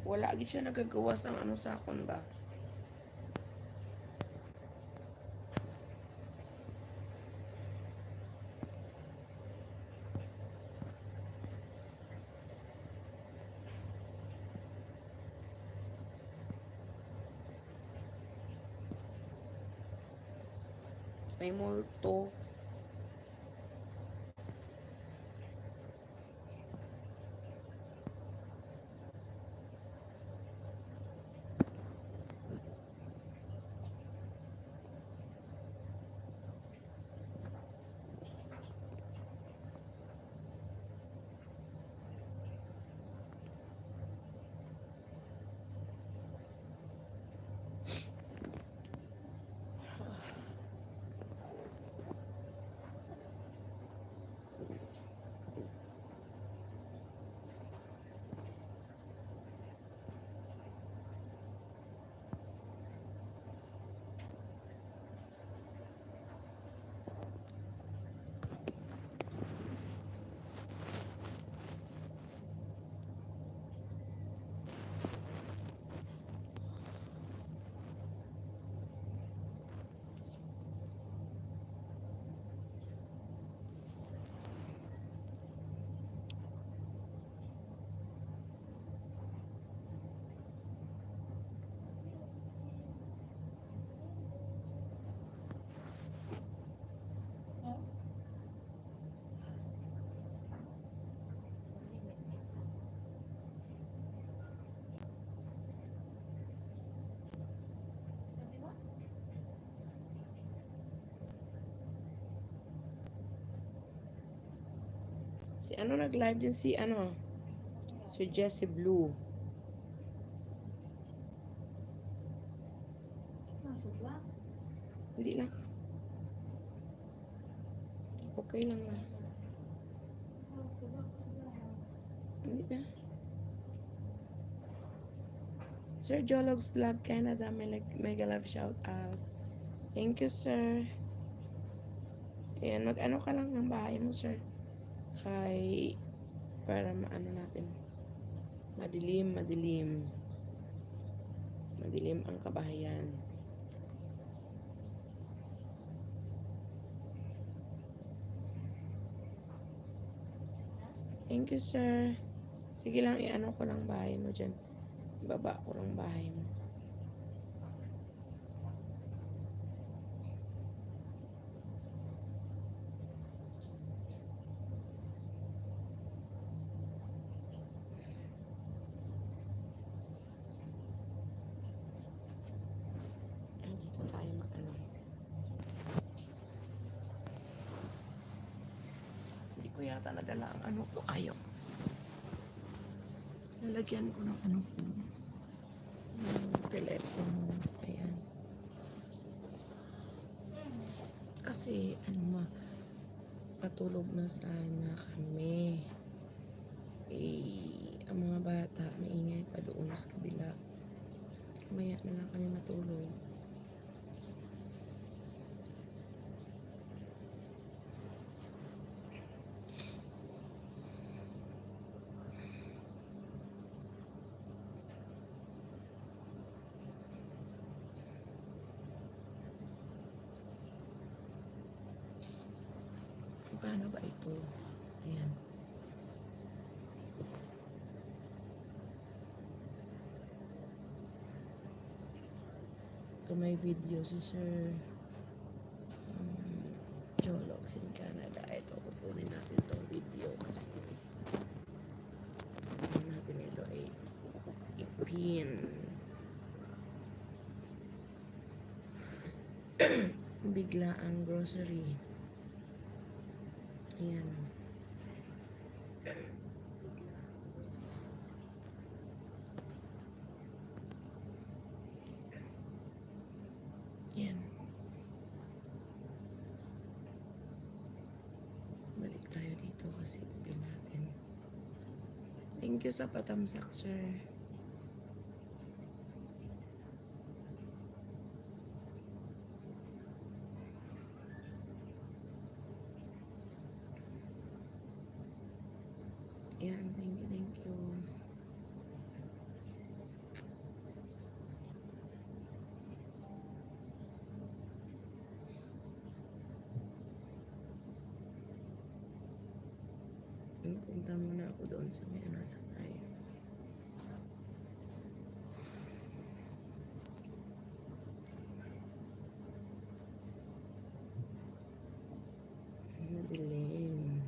Wala gid siya nagagawas ang ano sa akon ba. May multo. Si ano nag-live din si ano, si Jessie Blue. Hindi lang. Okay lang na. Hindi na. Sir Jologs Vlog Canada, mega love shout out. Thank you, sir. Ayan, mag-ano ka lang ng bahay mo, sir. Kay, para maano natin. Madilim, madilim. Madilim ang kabahayan. Thank you, sir. Sige lang, i-ano ko lang bahay mo dyan. Ibaba ko lang bahay mo. Dito tayo mag-ano. Hindi ko yata nadala ang ano ko. Ayaw. Lalagyan ko ng ano ko. Telepono. Ayan. Kasi, ano patulog na sana kami. Ang mga bata, maingay pa doon sa kabila. Mamaya na lang kami matulog. Paano ba ito? Ayan. Ito may video si Sir Jologs in Canada. Ito, kukunin natin itong video kasi natin ito ay ipin. Bigla ang grocery. Ayan. Ayan. Balik tayo dito kasi ipin natin. Thank you sa patamsak, sir. Yan, thank you, thank you. Punta muna ako doon sa may ano sa tayo. Madilim.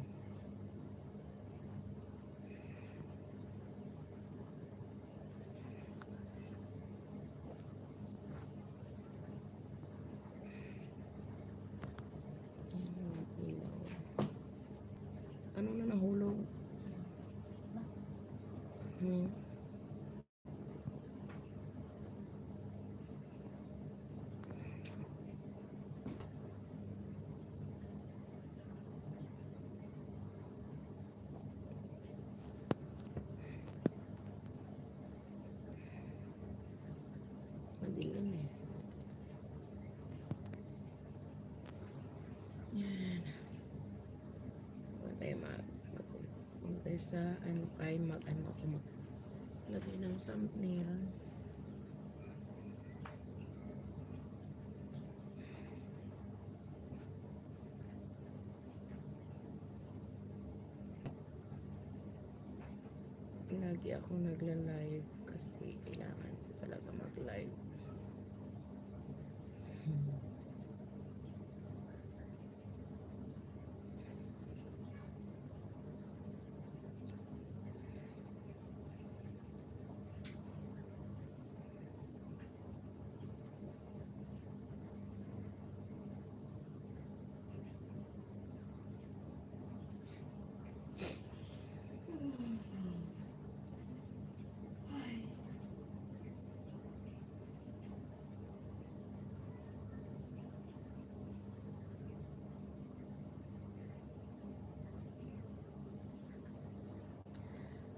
Ano na nahulog? Madilim eh. Yan. Punta tayo sa ano kay mag-ano ako maglagay ng thumbnail. Lagi ako nagla-live kasi kailangan ko talaga mag-live.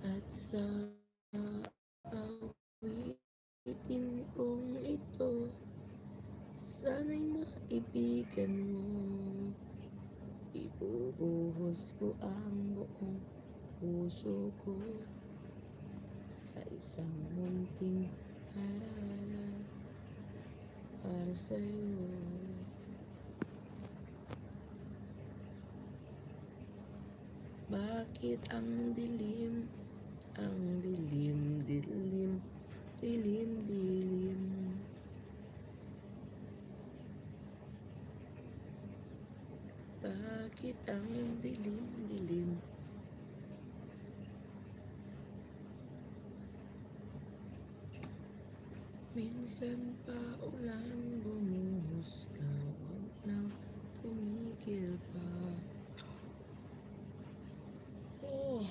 At sa awitin kong ito, sana'y maibigan mo. Ibubuhos ko ang buong puso ko sa isang munting harana para sa'yo. Bakit ang dilim, dilim. Bakit ang dilim. Minsan pa ulan bumuhos ka, huwag nang tumigil pa. Oh,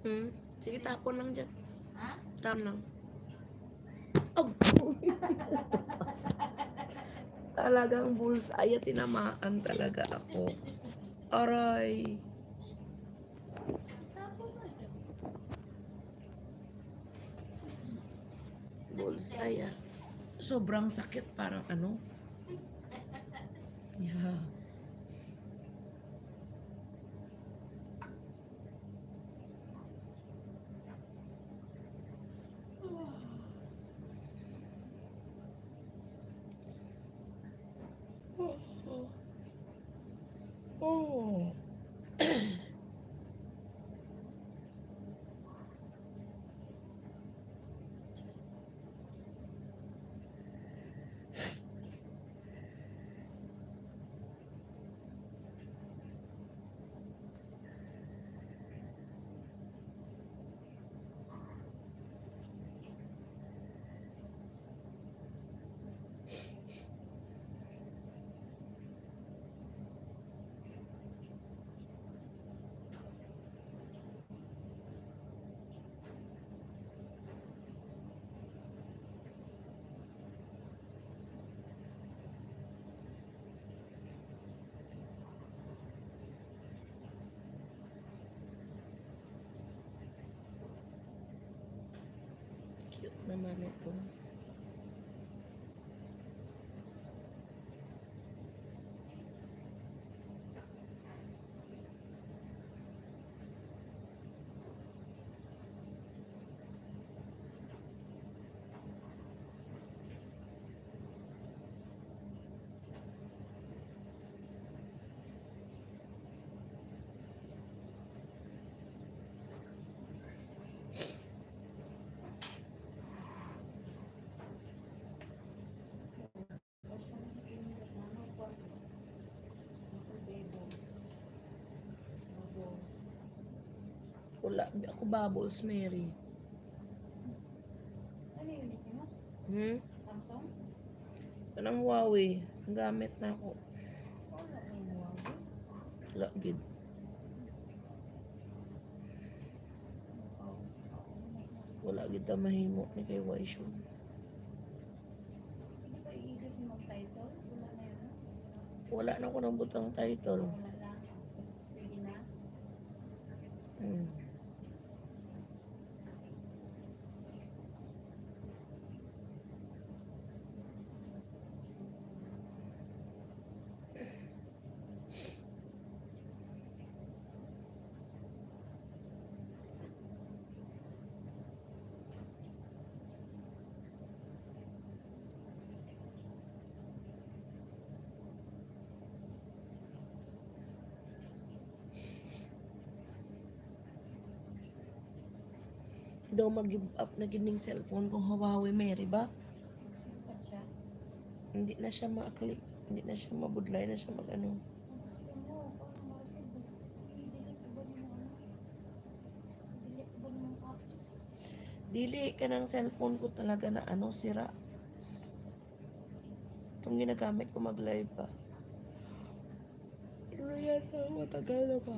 Hmm? Sige, tapon lang dyan. Ha? Tapon lang. Oh! Talagang bullseye at tinamaan talaga ako. Aray! Tapos na dyan. Bullseye ah. Sobrang sakit, parang ano. Yeah. Oh. Cute naman ito. Wala. Ako bubbles, Mary. Ano yung unit mo? Hmm? Samsung? Anong Huawei? Ang gamit na ako. Wala na yung Huawei. Wala, gid. Wala gid ta mahimo ni kay Waisyon. Hindi ba i-edit mo ang title? Wala na yun, no? Wala na ako ng butang title. Wala na. Pwede na. Hmm. Daw mag-give up na gining cellphone kung Huawei, Mary ba? Ba't siya? Hindi na siya ma-click. Hindi na siya mabudlay na siya mag-ano. Ang gusto mo, paano ma-receive? I-delete ba mo ano? I-delete ba mo apps? Dili ka ng cellphone ko talaga na ano, sira. Itong ginagamit ko mag-live pa. Ano na yan? Matagal na ba?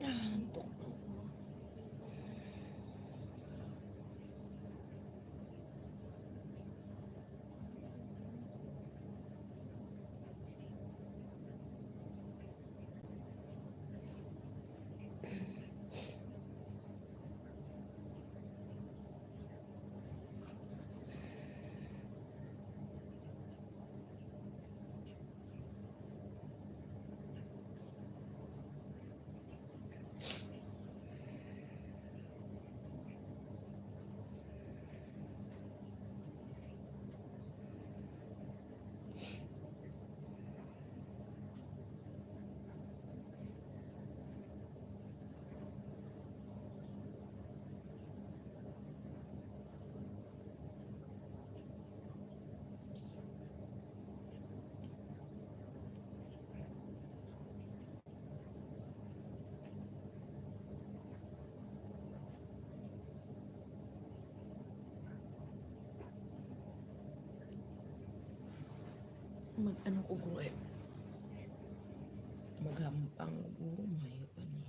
Antok na. Mag-ano ko bro eh. Maghampang ko. Mayo pa ni.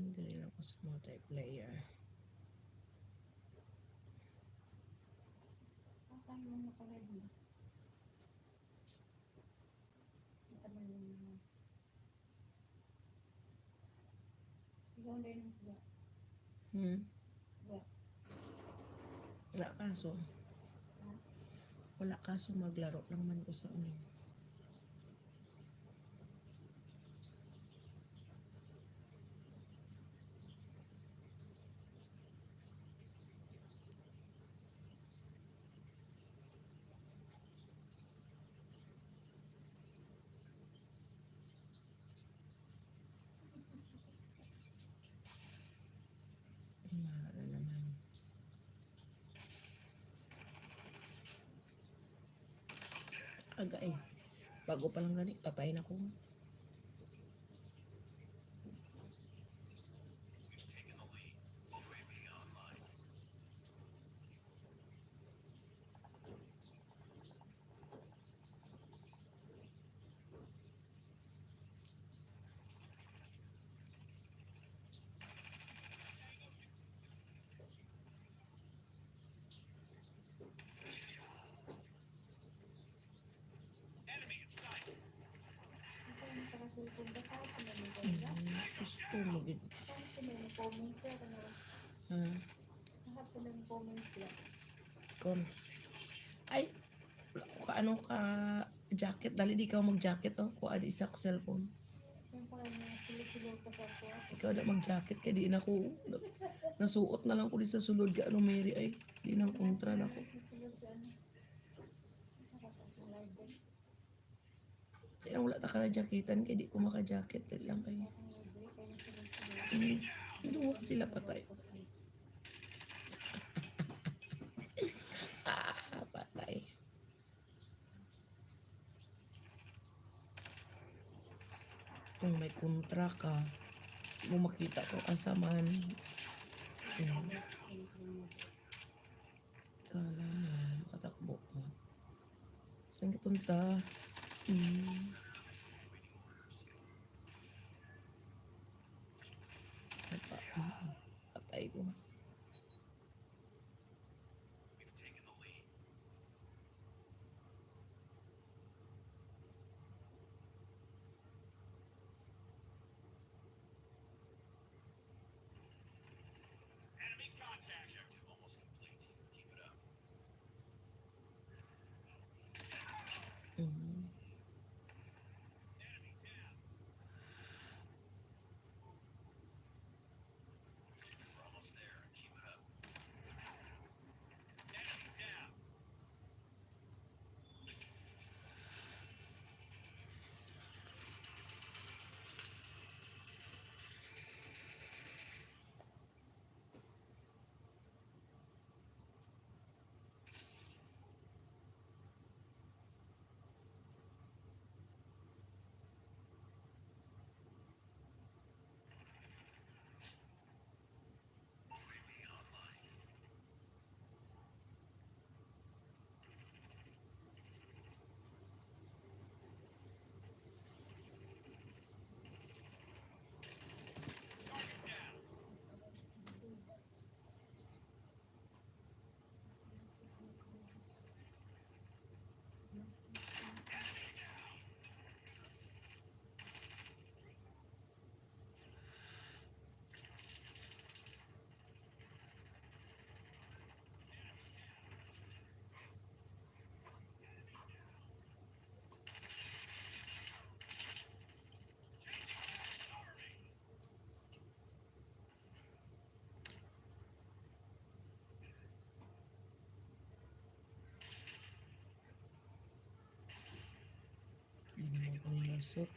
Dili lang ko sa multiplayer. Asan mo nakared mo? Ito mo yung ikaw din ang ba? Ba? Wala kaso. Ha? Wala kaso maglaro lang man ko sa unin. Wala naman. Aga eh. Bago pa lang gani, patay na ko. Ikaw yung nakasulpong ba? Saan ko naman ba? Gusto mo gid. Saan ko naman comment ka? Ha? Saan ko naman comment ka? Kon. Ay, wala ko ka ano ka jacket. Dali di ka mag-jacket oh. Kuha di isa ko cellphone. Yung pa kanya silog-silog pa sa ako. Ikaw na mag-jacket kay di na ko. Nasuot na lang ko di sa sulod ka ano Mary ay. Di nang kontra na ko. Silog sa ano? Saan ka pa live din? Kaya wala ta ka na jacketan kay di ko maka-jacket. Dali lang kayo. Ang libre, kaya silog-silog. Duwa sila patay. Patay. Kung may kontra ka, mo makita ko asaman. Kala mo, katakbo ka. Saan ka punta? Sa pa. Patay ko. Enemy contact objective almost complete. Keep it up. Mm. Enemy down. We're almost there. Keep it up. Enemy down. Target down. Cover me. Hindi mo ko nilasok.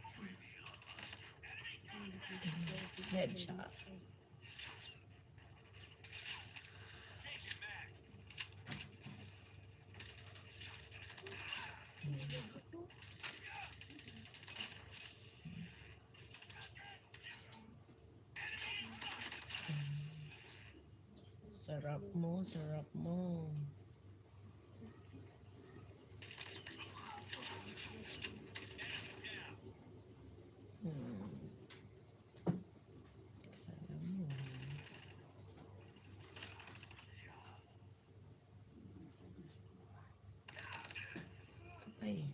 Headshot. Changing mag. Sarap mo, sarap mo. Enemy down. Hmm. Kala Ay.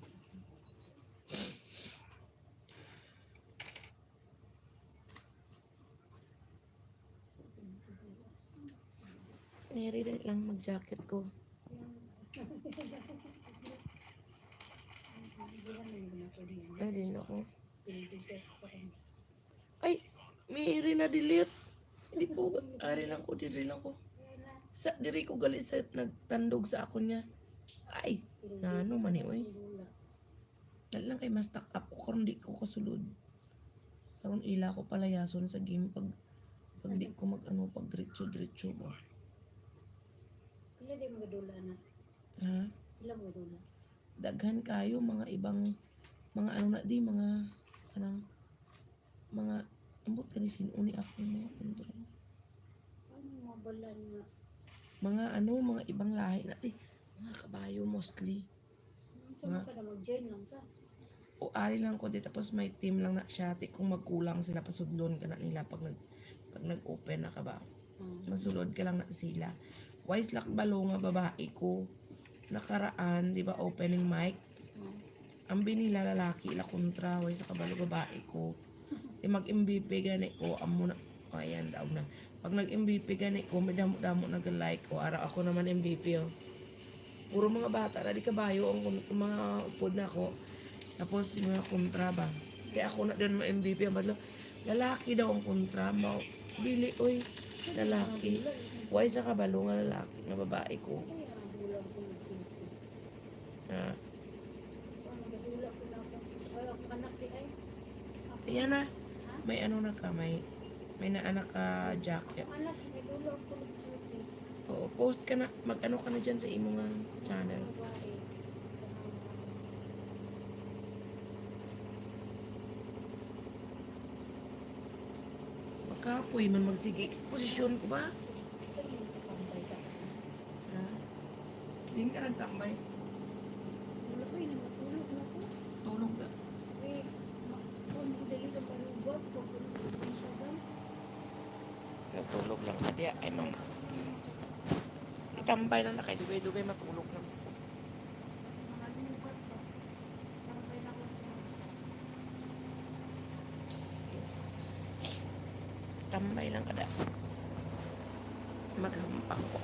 Nire lang mag-jacket ko. Ay, din ako. Ay, may na delete. Hindi po, ari lang ko, diri lang ko. Sa diri ko gali sa nagtandog sa ako niya. Ay, na ano man oy. Dali lang kay mas tak up ko karon di ko kasulod. Karon ila ko palayason sa game pag di ko mag ano pag diretso ba. Ila di magadula na. Ha? Ila magadula. Daghan kayo mga ibang mga ano na di mga kanang mga ambot kani sinuni ako mga ano Ano mga balan nga? mga ano mga ibang lahi na di mga kabayo mostly. Ano ka na mag-join lang ka? O ari lang ko di tapos may team lang na siya ti kung magkulang sila pasudlon ka na nila pag nag-open na ka ba masulod ka lang na sila wise lak balo nga babae ko nakaraan di ba opening mic ang binila lalaki ila kontra wise sa kabalo babae ko di mag MVP gani ko amo na ayan daw na pag nag MVP gani ko may damo nag-like ko ara ako naman MVP oh. Puro mga bata na di kabayo ang mga upod na ko. Tapos mga kontra ba. Kaya ako na din ma-MVP ang badlo. Lalaki daw ang kontra mo. Dili oy, lalaki. Wise na kabalo nga lalaki nga babae ko. Kaya magadula ko nag-join. Ha. Magadula ko na ako. Ay, ako anak di ay. Ayan na. May ano na ka, may naanak ka jacket. Ang anak, magadula ko nag-join. Oo, post ka na, mag-ano ka na dyan sa imong channel. Babae. Makapoy man magsige. Posisyon ko ba? Ito yung kapantay sa kasi. Ha? Hindi ka nagtambay. Wala ko yun, matulog na ko. Tulog ka. Eh, kung dali ka palugot, kung sa dam. Natulog lang ka diya. Ay, ma'am. Itambay lang na kayo. Dugay-dugay matulog lang. Makalugot ko. Tambay na ko sa isa. Tambay lang kada. Maghampang ko.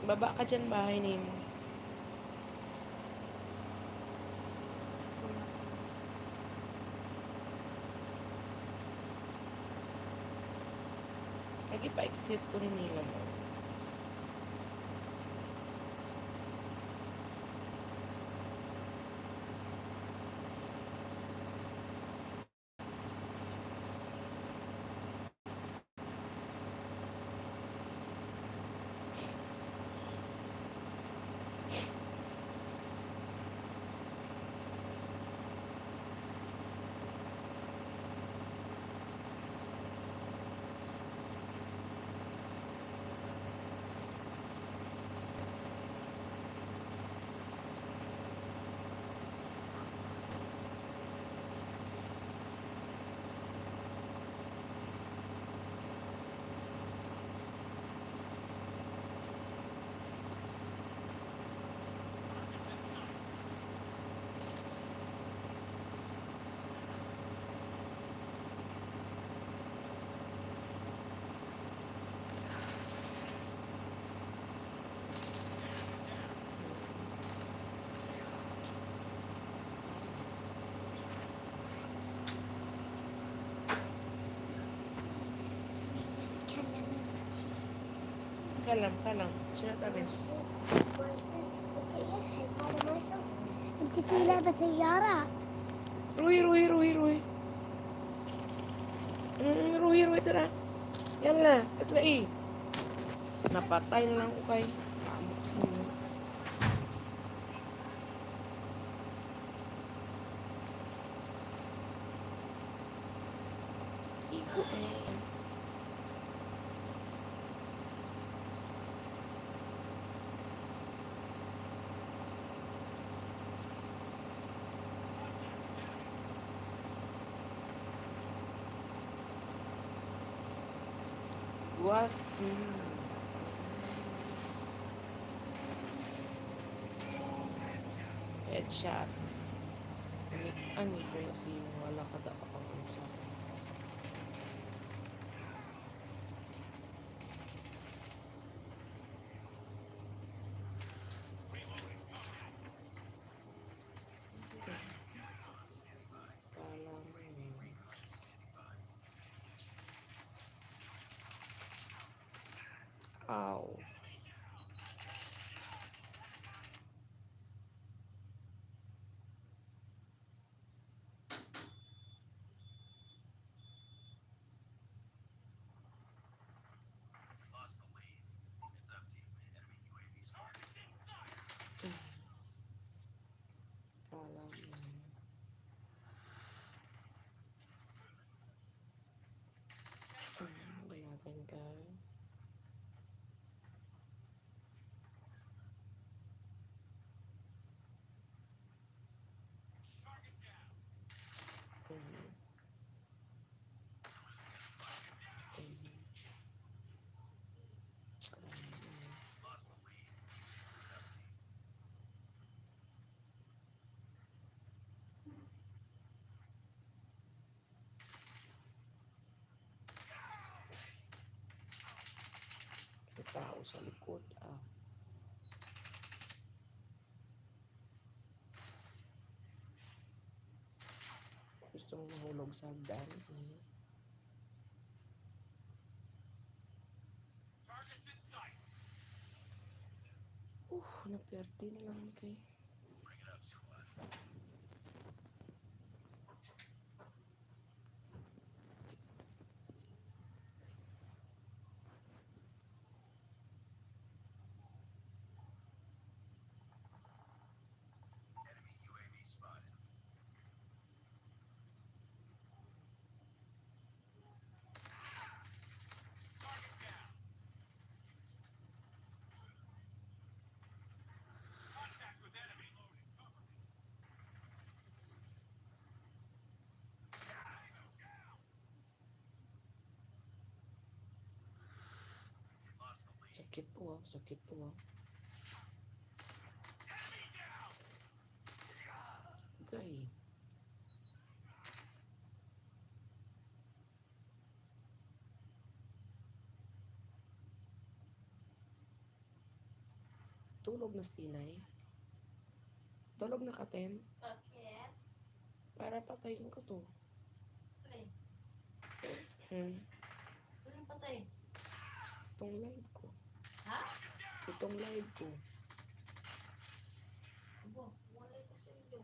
Baba ka dyan bahay nimo. Lagi pa-exit ko rin nila mo. Kalem. Sino tabi? انت في لعبة سيارة. روحي. Ruhi, sira. Yalla, atlai. Napatay na lang ko kay samok sa inyo. Iko eh. Was headshot. Ani ko kasi wala ka dapat ang usap. Kala mo eh. Ow. Lost the lead. It's up to you. Enemy UAV spotted. Kala mo eh. Bayagan ka. Target down. Lost the lead. It's up to you. May tao sa likod. Gusto mong mahulog sa hagdan. Target's in sight. Naperte na lang kay. Bring it up, squad. Enemy UAV spotted. Target down. Contact with enemy. Loaded. Cover me. Lost the lead. Sakit po. Enemy down. Gay. Tulog na Stinay. Tulog na Katen. Bakit? Para patayin ko to. Alin? Alin patay? Itong live ko. Ha? Itong live ko. Abo, wala ko sa iyo.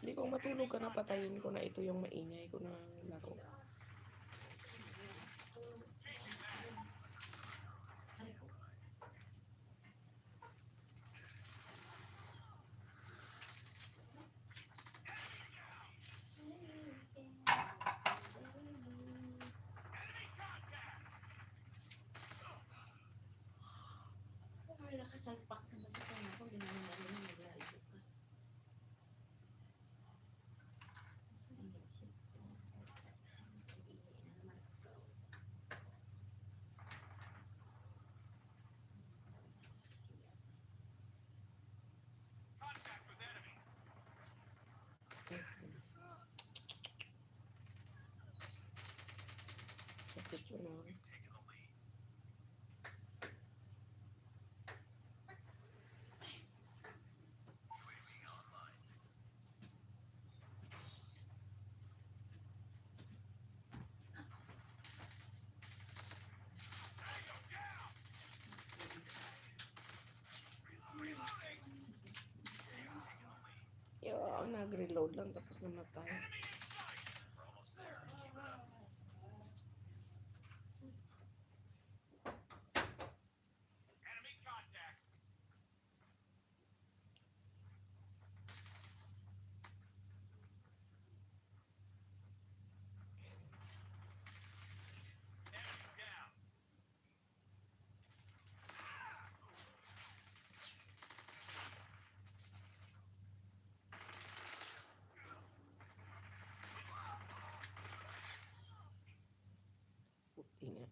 Hindi ko matulog ka na patayin ko na ito yung maingay ko na laro. Enemy contact. Ay, nakasalpak naman sa kanya ko. Hindi naman namin naglalito ka. Contact with enemy. Sakit yun ah. We've taken the lead. UAV online. Tango down. nag-reload lang tapos namatay. Enemy in sight! We're almost there. Keep it up. Enemy contact. Enemy down. Puti nga.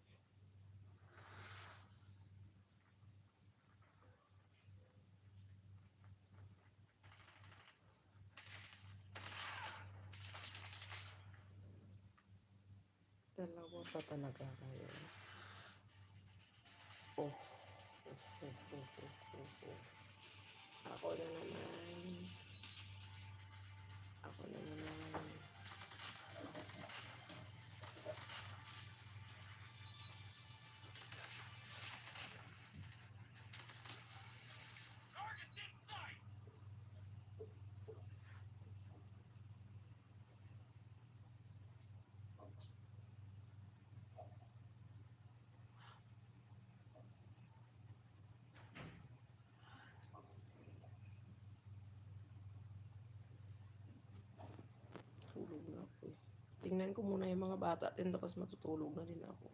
Dalawa pa talaga kayo. Oh. Ako na naman. Ako na naman. Target's in sight! Tulog na ako eh. Tingnan ko muna yung mga bata din tapos matutulog na din ako.